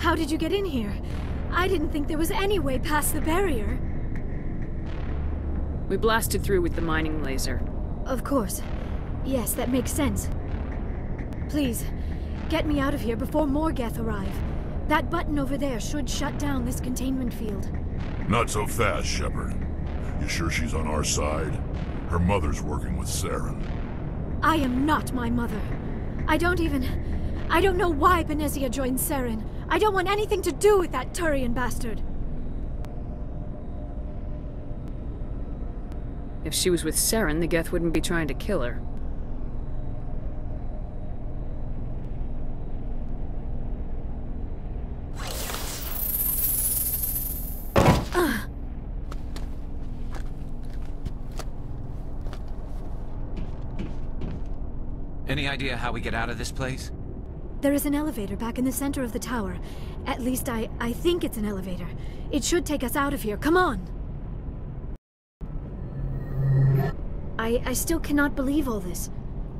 How did you get in here? I didn't think there was any way past the barrier. We blasted through with the mining laser. Of course. Yes, that makes sense. Please, get me out of here before more Geth arrive. That button over there should shut down this containment field. Not so fast, Shepard. You sure she's on our side? Her mother's working with Saren. I am not my mother. I don't know why Benezia joined Saren. I don't want anything to do with that Turian bastard. If she was with Saren, the Geth wouldn't be trying to kill her. Any idea how we get out of this place? There is an elevator back in the center of the tower. At least I think it's an elevator. It should take us out of here. Come on! I still cannot believe all this.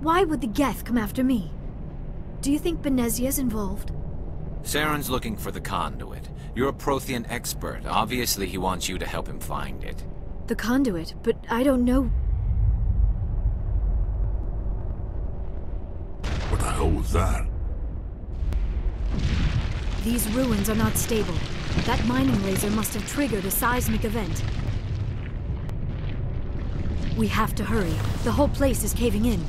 Why would the Geth come after me? Do you think Benezia's involved? Saren's looking for the conduit. You're a Prothean expert. Obviously he wants you to help him find it. The conduit? But I don't know... What the hell was that? These ruins are not stable. That mining laser must have triggered a seismic event. We have to hurry. The whole place is caving in.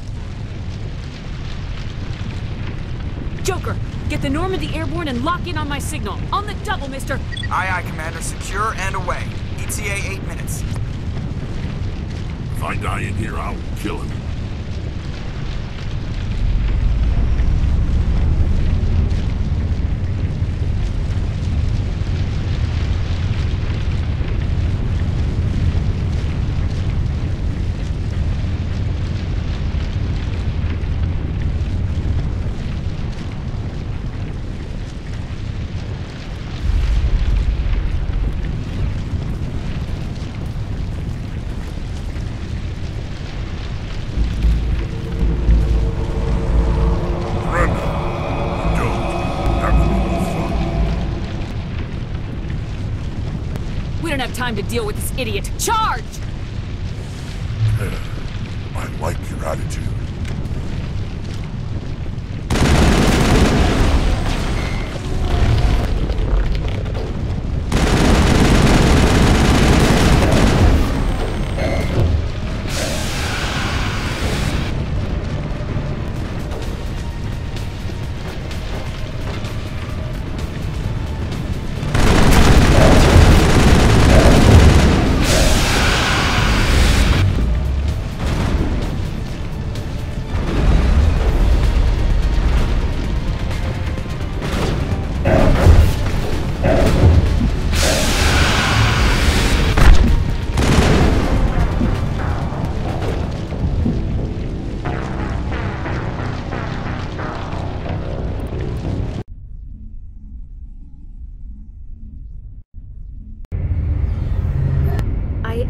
Joker! Get the Normandy airborne and lock in on my signal. On the double, mister! Aye, aye, Commander. Secure and away. ETA 8 minutes. If I die in here, I'll kill him. Time to deal with this idiot. Charge! I like your attitude.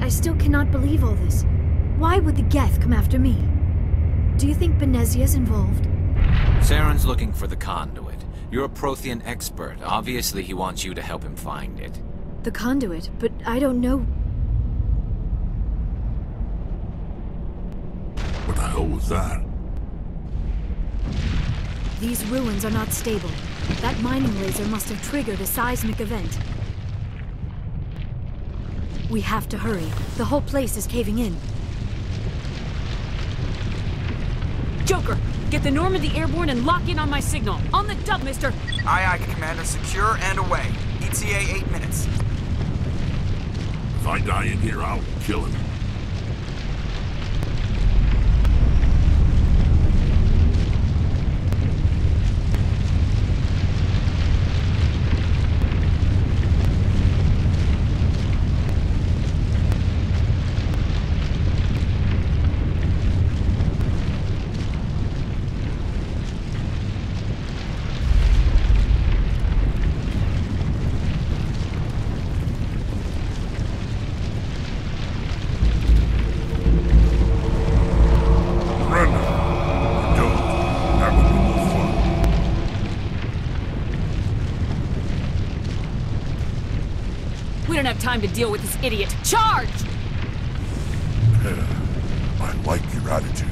I still cannot believe all this. Why would the Geth come after me? Do you think Benezia's involved? Saren's looking for the conduit. You're a Prothean expert. Obviously he wants you to help him find it. The conduit? But I don't know... What the hell was that? These ruins are not stable. That mining laser must have triggered a seismic event. We have to hurry. The whole place is caving in. Joker! Get the Normandy airborne and lock in on my signal. On the double, mister! Aye, aye, Commander. Secure and away. ETA 8 minutes. If I die in here, I'll kill him. don't have time to deal with this idiot. Charge! I like your attitude.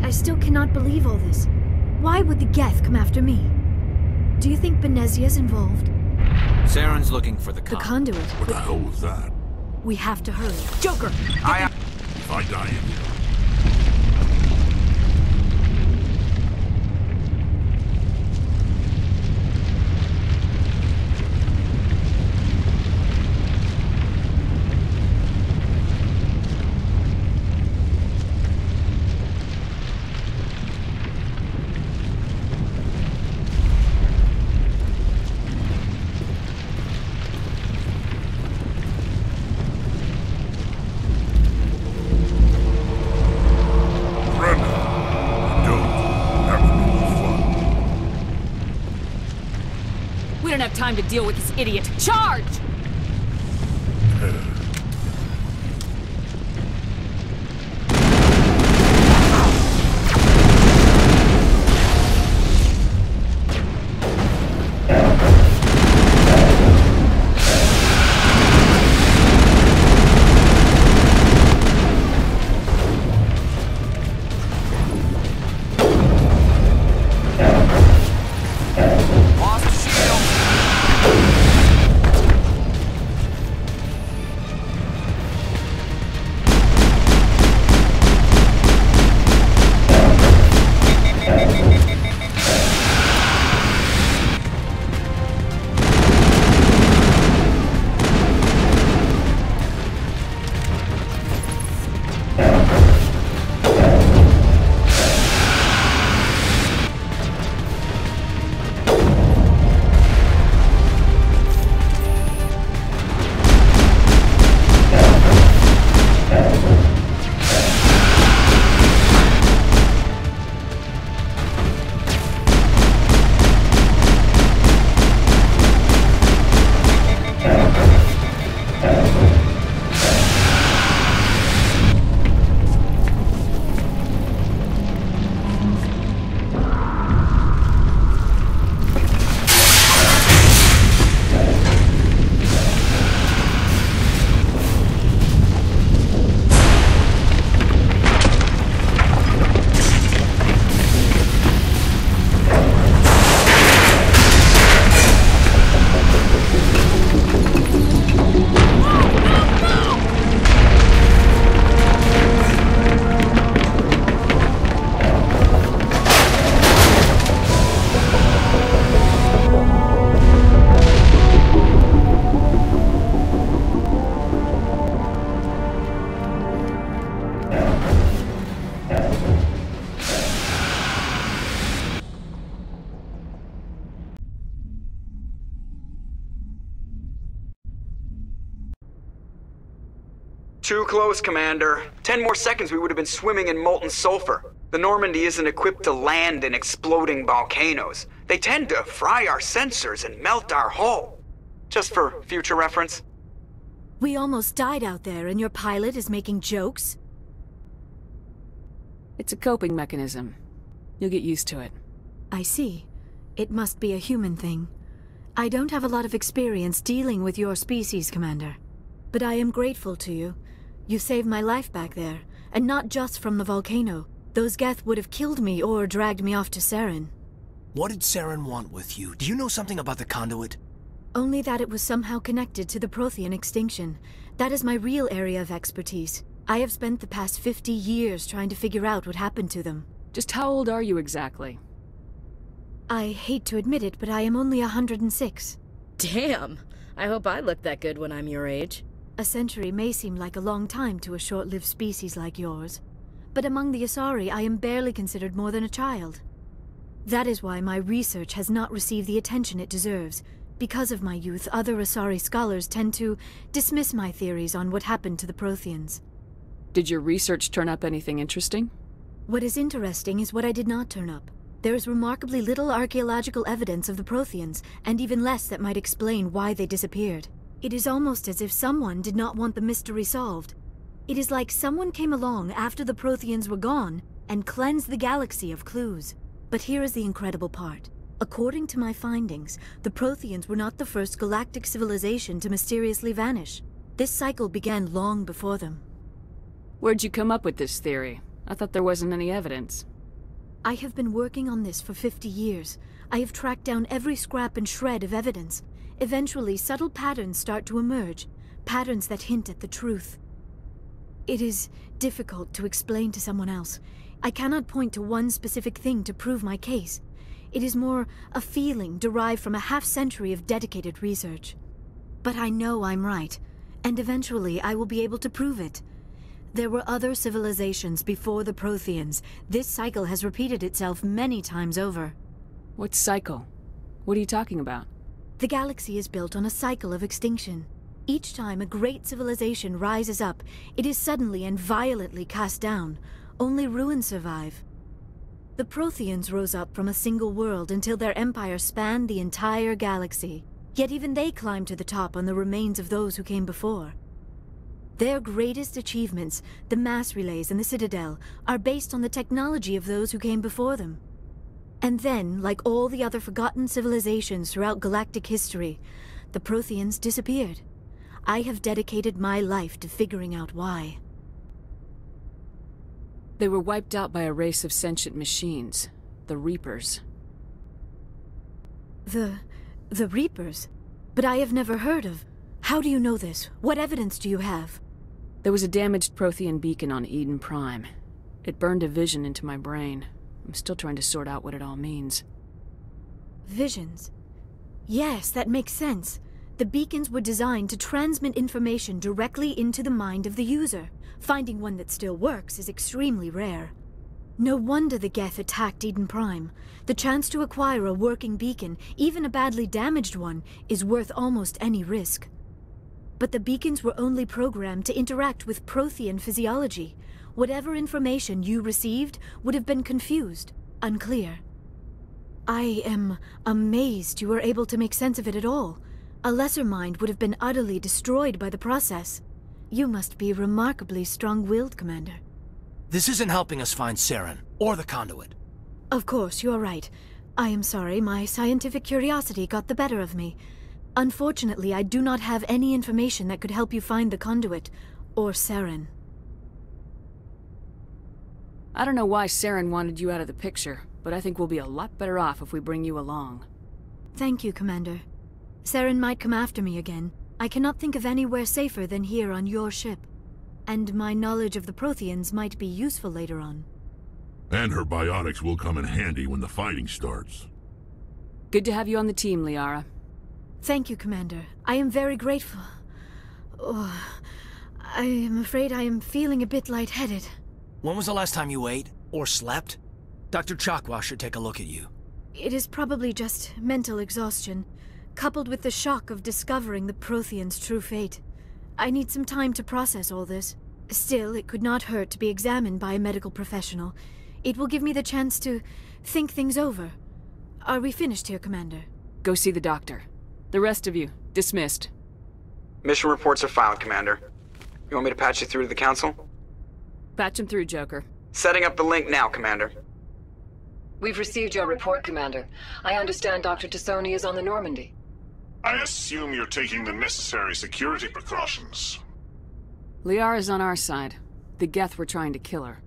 I still cannot believe all this. Why would the Geth come after me? Do you think Benezia's involved? Saren's looking for the The conduit. conduit. What the hell was that? We have to hurry. Joker! If I die in here, We don't have time to deal with this idiot. Charge! Too close, Commander. 10 more seconds we would have been swimming in molten sulfur. The Normandy isn't equipped to land in exploding volcanoes. They tend to fry our sensors and melt our hull. Just for future reference. We almost died out there and your pilot is making jokes? It's a coping mechanism. You'll get used to it. I see. It must be a human thing. I don't have a lot of experience dealing with your species, Commander. But I am grateful to you. You saved my life back there, and not just from the volcano. Those Geth would have killed me or dragged me off to Saren. What did Saren want with you? Do you know something about the conduit? Only that it was somehow connected to the Prothean extinction. That is my real area of expertise. I have spent the past 50 years trying to figure out what happened to them. Just how old are you exactly? I hate to admit it, but I am only 106. Damn! I hope I look that good when I'm your age. A century may seem like a long time to a short-lived species like yours, but among the Asari I am barely considered more than a child. That is why my research has not received the attention it deserves. Because of my youth, other Asari scholars tend to dismiss my theories on what happened to the Protheans. Did your research turn up anything interesting? What is interesting is what I did not turn up. There is remarkably little archaeological evidence of the Protheans, and even less that might explain why they disappeared. It is almost as if someone did not want the mystery solved. It is like someone came along after the Protheans were gone and cleansed the galaxy of clues. But here is the incredible part. According to my findings, the Protheans were not the first galactic civilization to mysteriously vanish. This cycle began long before them. Where'd you come up with this theory? I thought there wasn't any evidence. I have been working on this for 50 years. I have tracked down every scrap and shred of evidence. Eventually, subtle patterns start to emerge, patterns that hint at the truth. It is difficult to explain to someone else. I cannot point to one specific thing to prove my case. It is more a feeling derived from a half-century of dedicated research. But I know I'm right, and eventually I will be able to prove it. There were other civilizations before the Protheans. This cycle has repeated itself many times over. What cycle? What are you talking about? The galaxy is built on a cycle of extinction. Each time a great civilization rises up, it is suddenly and violently cast down. Only ruins survive. The Protheans rose up from a single world until their empire spanned the entire galaxy. Yet even they climbed to the top on the remains of those who came before. Their greatest achievements, the mass relays and the Citadel, are based on the technology of those who came before them. And then, like all the other forgotten civilizations throughout galactic history, the Protheans disappeared. I have dedicated my life to figuring out why. They were wiped out by a race of sentient machines, the Reapers. The Reapers? But I have never heard of. How do you know this? What evidence do you have? There was a damaged Prothean beacon on Eden Prime. It burned a vision into my brain. I'm still trying to sort out what it all means. Visions? Yes, that makes sense. The beacons were designed to transmit information directly into the mind of the user. Finding one that still works is extremely rare. No wonder the Geth attacked Eden Prime. The chance to acquire a working beacon, even a badly damaged one, is worth almost any risk. But the beacons were only programmed to interact with Prothean physiology. Whatever information you received would have been confused, unclear. I am amazed you were able to make sense of it at all. A lesser mind would have been utterly destroyed by the process. You must be remarkably strong-willed, Commander. This isn't helping us find Saren, or the conduit. Of course, you're right. I am sorry, my scientific curiosity got the better of me. Unfortunately, I do not have any information that could help you find the conduit, or Saren. I don't know why Saren wanted you out of the picture, but I think we'll be a lot better off if we bring you along. Thank you, Commander. Saren might come after me again. I cannot think of anywhere safer than here on your ship. And my knowledge of the Protheans might be useful later on. And her biotics will come in handy when the fighting starts. Good to have you on the team, Liara. Thank you, Commander. I am very grateful. Oh, I am afraid I am feeling a bit lightheaded. When was the last time you ate, or slept? Dr. Chakwa should take a look at you. It is probably just mental exhaustion, coupled with the shock of discovering the Protheans' true fate. I need some time to process all this. Still, it could not hurt to be examined by a medical professional. It will give me the chance to think things over. Are we finished here, Commander? Go see the doctor. The rest of you, dismissed. Mission reports are filed, Commander. You want me to patch you through to the Council? Patch him through, Joker. Setting up the link now, Commander. We've received your report, Commander. I understand Dr. T'Soni is on the Normandy. I assume you're taking the necessary security precautions. Liara's on our side. The Geth were trying to kill her.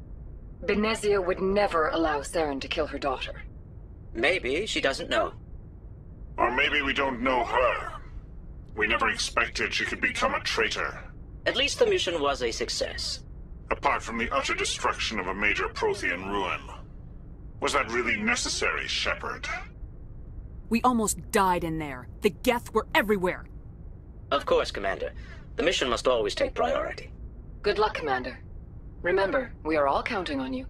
Benezia would never allow Saren to kill her daughter. Maybe she doesn't know. Or maybe we don't know her. We never expected she could become a traitor. At least the mission was a success. Apart from the utter destruction of a major Prothean ruin. Was that really necessary, Shepard? We almost died in there. The Geth were everywhere. Of course, Commander. The mission must always take priority. Good luck, Commander. Remember, we are all counting on you.